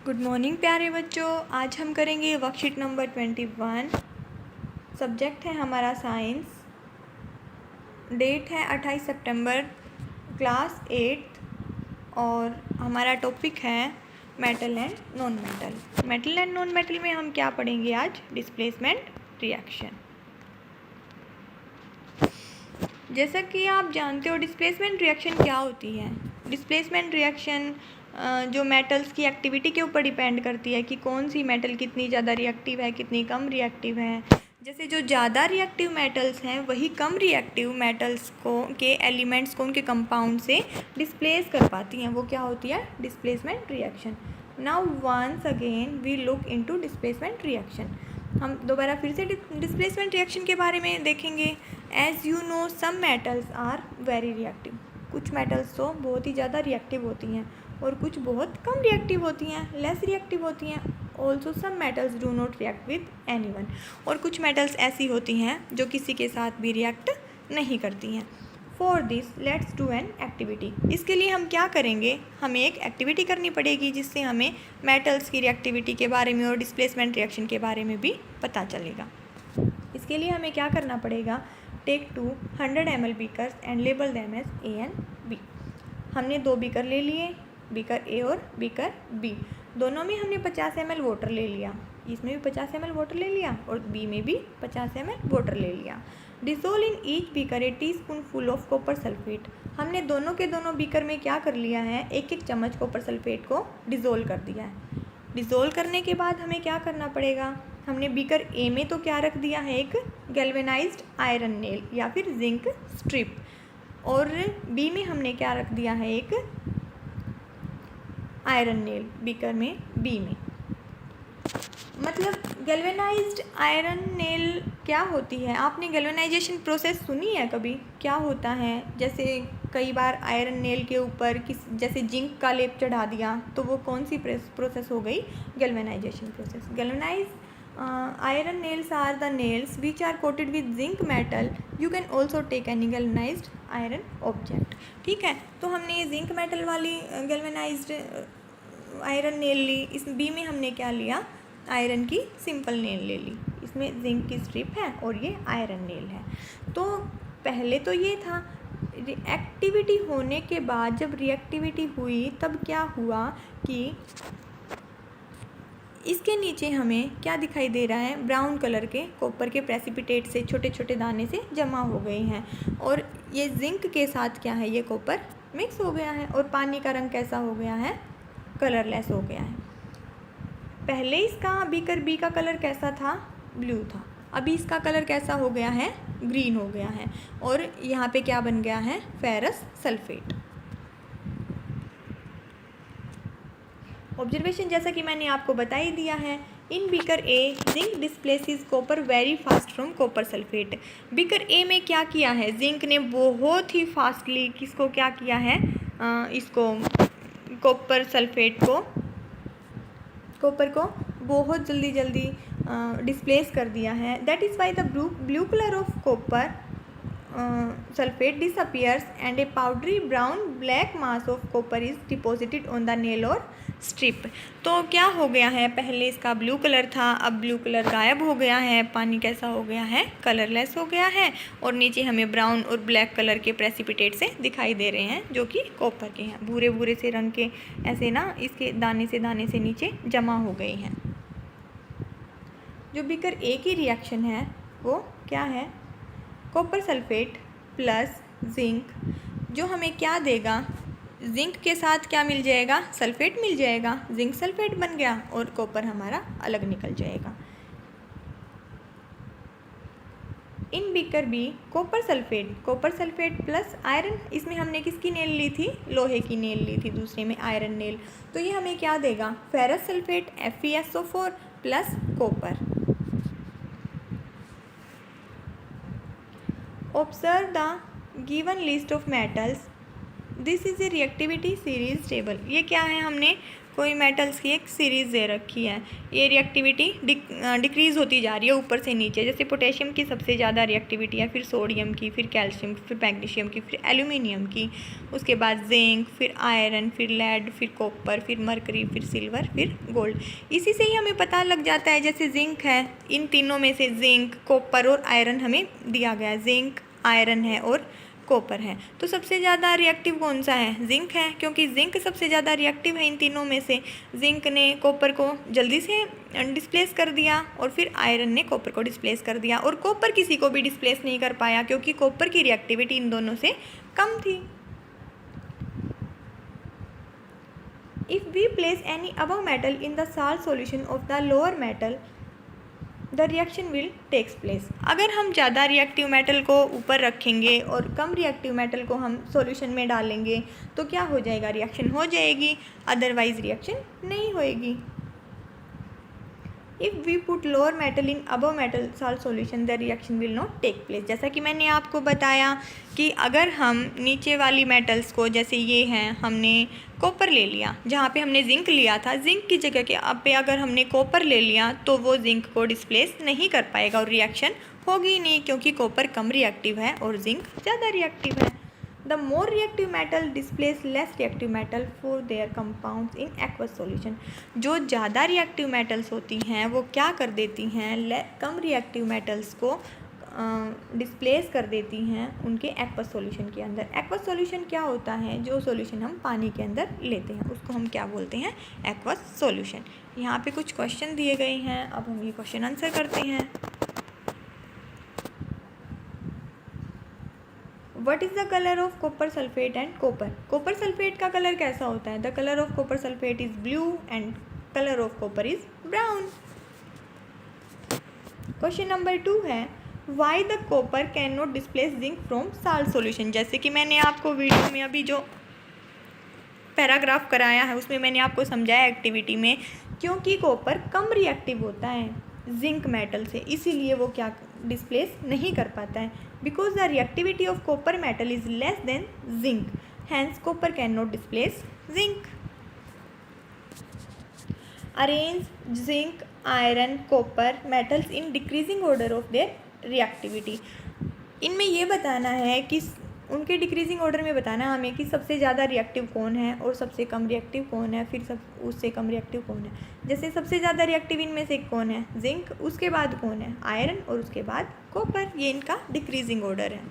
Good morning प्यारे बच्चों। आज हम करेंगे वर्कशीट नंबर 21। सब्जेक्ट है हमारा साइंस। डेट है 28 सितंबर, क्लास 8 और हमारा टॉपिक है metal and non metal. Metal and non metal में हम क्या पढ़ेंगे आज? Displacement reaction. जैसा कि आप जानते हो डिस्प्लेसमेंट रिएक्शन क्या होती है। डिस्प्लेसमेंट रिएक्शन जो मेटल्स की एक्टिविटी के ऊपर डिपेंड करती है कि कौन सी मेटल कितनी ज़्यादा रिएक्टिव है, कितनी कम रिएक्टिव है। जैसे जो ज़्यादा रिएक्टिव मेटल्स हैं वही कम रिएक्टिव मेटल्स को के एलिमेंट्स को उनके कंपाउंड से डिस्प्लेस कर पाती हैं। वो क्या होती है? Displacement reaction. Now once again we look into displacement reaction. हम दोबारा फिर से डिस्प्लेसमेंट रिएक्शन के बारे में देखेंगे। As you know some metals are very reactive. कुछ मेटल्स तो बहुत ही ज़्यादा रिएक्टिव होती हैं और कुछ बहुत कम रिएक्टिव होती हैं, लेस रिएक्टिव होती हैं। Also some metals do not react with anyone. और कुछ मेटल्स ऐसी होती हैं जो किसी के साथ भी रिएक्ट नहीं करती हैं। For this let's do an activity. इसके लिए हम क्या करेंगे? हमें एक एक्टिविटी करनी पड़ेगी जिससे हमें मेटल्स की रिएक्टिविटी के बारे में और डिस्प्लेसमेंट रिएक्शन के बारे में भी पता चलेगा। इसके लिए हमें क्या करना पड़ेगा? Take 200 ml beakers and label them as A and B. हमने 2 बीकर ले लिए, बीकर ए और बीकर बी। दोनों में हमने 50 ml वाटर ले लिया। इसमें भी 50 ml वाटर ले लिया और बी में भी 50 ml वाटर ले लिया। Dissolve in each beaker A teaspoon full of copper sulphate. हमने दोनों के दोनों बीकर में क्या कर लिया है? एक एक चम्मच कॉपर सल्फेट को डिसोल्व कर दिया है। डिसोल्व करने के बाद हमें क्या करना पड़ेगा? हमने बीकर ए में तो क्या रख दिया है? एक गैल्वेनाइज्ड आयरन नेल या फिर जिंक स्ट्रिप। और बी में हमने क्या रख दिया है? एक आयरन नेल बीकर में बी में। मतलब गैल्वेनाइज्ड आयरन नेल क्या होती है? आपने गैल्वेनाइजेशन प्रोसेस सुनी है कभी? क्या होता है? जैसे कई बार आयरन नेल के ऊपर जैसे जिंक का लेप चढ़ा दिया तो वो कौन सी प्रोसेस हो गई? Galvanisation process. Galvanise iron nails are the nails which are coated with zinc metal. You can also take any galvanized iron object. ठीक है, तो हमने ये जिंक मेटल वाली गैल्वेनाइज्ड आयरन नेल ली। इस बी में हमने क्या लिया? आयरन की सिंपल नेल ले ली। इसमें जिंक की स्ट्रिप है और ये आयरन नेल है। तो पहले तो ये था। रिएक्टिविटी होने के बाद जब रिएक्टिविटी हुई तब क्या हुआ कि इसके नीचे हमें क्या दिखाई दे रहा है? ब्राउन कलर के कॉपर के प्रेसिपिटेट से छोटे छोटे दाने से जमा हो गए हैं और ये जिंक के साथ क्या है? ये कॉपर मिक्स हो गया है और पानी का रंग कैसा हो गया है? कलरलेस हो गया है। पहले इसका बीकर बी का कलर कैसा था? ब्लू था। अभी इसका कलर कैसा हो गया है? ग्रीन हो गया है। और यहाँ पे क्या बन गया है? Ferrous sulphate. ऑब्जर्वेशन जैसा कि मैंने आपको बता ही दिया है। In beaker A zinc displaces copper very fast from copper sulphate. Beaker A में क्या किया है? जिंक ने बहुत ही फास्टली किसको क्या किया है? इसको कॉपर सल्फेट को, कॉपर को बहुत जल्दी डिस्प्लेस कर दिया है। That is why the blue colour of copper sulfate disappears and a powdery brown black mass of copper is deposited on the nail or strip. तो क्या हो गया है? पहले इसका ब्लू कलर था, अब ब्लू कलर गायब हो गया है। पानी कैसा हो गया है? कलरलेस हो गया है और नीचे हमें ब्राउन और ब्लैक कलर के प्रेसिपिटेट से दिखाई दे रहे हैं जो कि कॉपर के हैं। भूरे भूरे से रंग के ऐसे ना इसके दाने से नीचे जमा हो गए हैं। जो बीकर ए की रिएक्शन है वो क्या है? कॉपर सल्फेट प्लस जिंक, जो हमें क्या देगा? जिंक के साथ क्या मिल जाएगा? सल्फेट मिल जाएगा। जिंक सल्फेट बन गया और कॉपर हमारा अलग निकल जाएगा। In beaker B copper sulphate plus iron. इसमें हमने किसकी नेल ली थी? लोहे की नेल ली थी। दूसरे में आयरन नेल। तो ये हमें क्या देगा? Ferrous sulphate FeSO4 plus copper. Observe the given list of metals. This is a reactivity series table. ये क्या है? हमने कोई मेटल्स की एक सीरीज़ दे रखी है, ये रिएक्टिविटी डिक्रीज़ होती जा रही है ऊपर से नीचे। जैसे पोटेशियम की सबसे ज़्यादा रिएक्टिविटी है, फिर सोडियम की, फिर कैल्शियम, फिर मैग्नीशियम की, फिर एल्यूमिनियम की, उसके बाद जिंक, फिर आयरन, फिर लेड, फिर कॉपर, फिर मरकरी, फिर सिल्वर, फिर गोल्ड। इसी से ही हमें पता लग जाता है, जैसे जिंक है, इन तीनों में से जिंक, कॉपर और आयरन हमें दिया गया है, जिंक, आयरन है और कॉपर है। तो सबसे ज़्यादा रिएक्टिव कौन सा है? जिंक है, क्योंकि जिंक सबसे ज़्यादा रिएक्टिव है इन तीनों में से। जिंक ने कॉपर को जल्दी से डिस्प्लेस कर दिया और फिर आयरन ने कॉपर को डिस्प्लेस कर दिया, और कॉपर किसी को भी डिस्प्लेस नहीं कर पाया क्योंकि कॉपर की रिएक्टिविटी इन दोनों से कम थी। If we place any above metal in the salt solution of the lower metal, the reaction will takes place. अगर हम ज़्यादा रिएक्टिव मेटल को ऊपर रखेंगे और कम रिएक्टिव मेटल को हम सॉल्यूशन में डालेंगे तो क्या हो जाएगा? रिएक्शन हो जाएगी, अदरवाइज रिएक्शन नहीं होएगी। If we put lower metal in above metal salt solution the reaction will not take place. जैसा कि मैंने आपको बताया कि अगर हम नीचे वाली मेटल्स को, जैसे ये हैं, हमने कॉपर ले लिया, जहाँ पे हमने जिंक लिया था, जिंक की जगह के पे अगर हमने कॉपर ले लिया तो वो जिंक को डिस्प्लेस नहीं कर पाएगा और रिएक्शन होगी नहीं, क्योंकि कॉपर कम रिएक्टिव है और जिंक ज़्यादा रिएक्टिव है। The more reactive metal displace less reactive metal for their compounds in aqueous solution. जो ज़्यादा रिएक्टिव मेटल्स होती हैं वो क्या कर देती हैं? कम रिएक्टिव मेटल्स को डिस्प्लेस कर देती हैं उनके एक्वस सॉल्यूशन के अंदर। एक्वस सॉल्यूशन क्या होता है? जो सॉल्यूशन हम पानी के अंदर लेते हैं उसको हम क्या बोलते हैं? Aqueous solution. यहाँ पे कुछ क्वेश्चन दिए गए हैं, अब हम ये क्वेश्चन आंसर करते हैं। What is the colour of copper sulphate and copper? Copper sulphate का कलर कैसा होता है? The colour of copper sulphate is blue and colour of copper is brown. Question number 2 है, why the copper can not displace zinc from salt solution. जैसे कि मैंने आपको video में अभी जो पैराग्राफ कराया है उसमें मैंने आपको समझाया एक्टिविटी में, क्योंकि कॉपर कम रिएक्टिव होता है जिंक मेटल से, इसीलिए वो क्या डिस्प्लेस नहीं कर पाता है। Because the reactivity of copper metal is less than zinc, hence copper can not displace zinc. Arrange zinc, iron, copper metals in decreasing order of their reactivity. इनमें ये बताना है कि उनके डिक्रीजिंग ऑर्डर में बताना है हमें कि सबसे ज़्यादा रिएक्टिव कौन है और सबसे कम रिएक्टिव कौन है, फिर उससे कम रिएक्टिव कौन है। जैसे सबसे ज़्यादा रिएक्टिव इनमें से कौन है? जिंक, उसके बाद कौन है? आयरन, और उसके बाद कॉपर। ये इनका डिक्रीजिंग ऑर्डर है।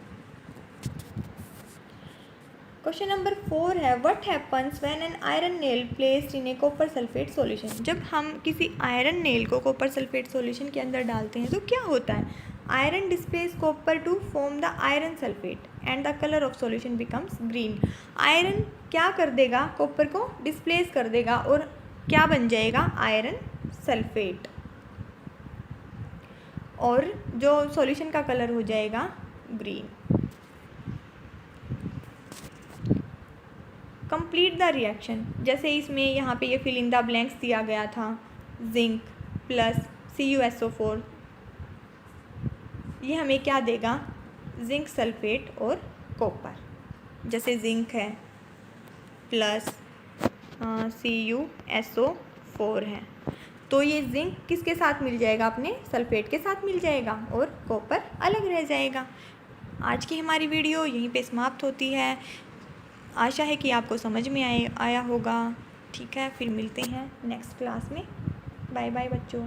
क्वेश्चन नंबर 4 है, what happens when an iron nail placed in A copper sulphate solution. जब हम किसी आयरन नेल को कॉपर सल्फेट सॉल्यूशन के अंदर डालते हैं तो क्या होता है? Iron displace copper two form the iron sulphate and the colour of solution becomes green. Iron क्या कर देगा? कॉपर को डिस्प्लेस कर देगा और क्या बन जाएगा? आयरन सल्फेट, और जो सॉल्यूशन का कलर हो जाएगा ग्रीन। Complete the reaction. जैसे इसमें यहाँ पे ये फिल इन द ब्लैंक्स दिया गया था, जिंक प्लस CuSO4, ये हमें क्या देगा? जिंक सल्फेट और कॉपर। जैसे जिंक है प्लस CuSO4 है, तो ये जिंक किसके साथ मिल जाएगा? अपने सल्फेट के साथ मिल जाएगा और कॉपर अलग रह जाएगा। आज की हमारी वीडियो यहीं पे समाप्त होती है। आशा है कि आपको समझ में आया होगा। ठीक है, फिर मिलते हैं नेक्स्ट क्लास में। बाय बाय बच्चों।